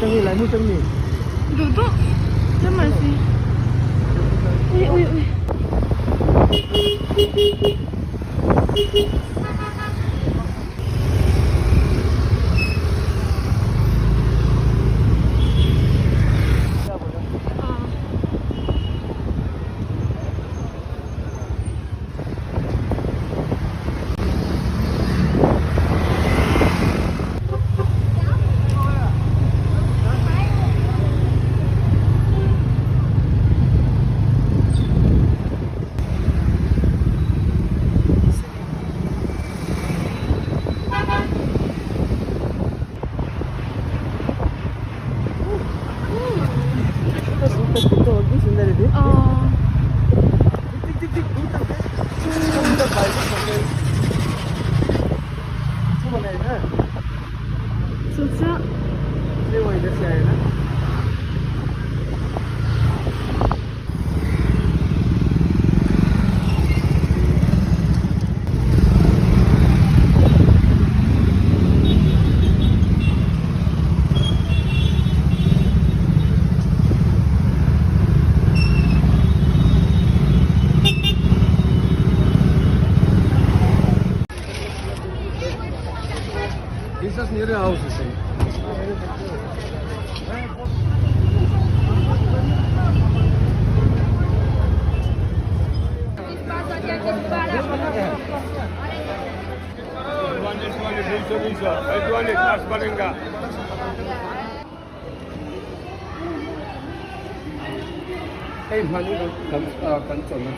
mu chân ni. Duduk. Dia masih. Ui, ui, ui. Betul, sudah itu. Tik tik tik, udah. Sudah baik sampai. Cuma naik ना. सोचा ये वो इधर से आए ना. This is near your house, you see. Hey, money, come to me.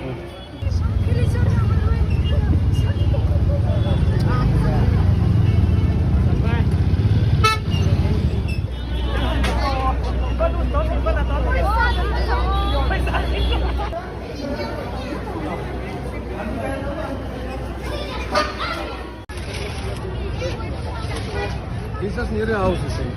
This is near your house, you see.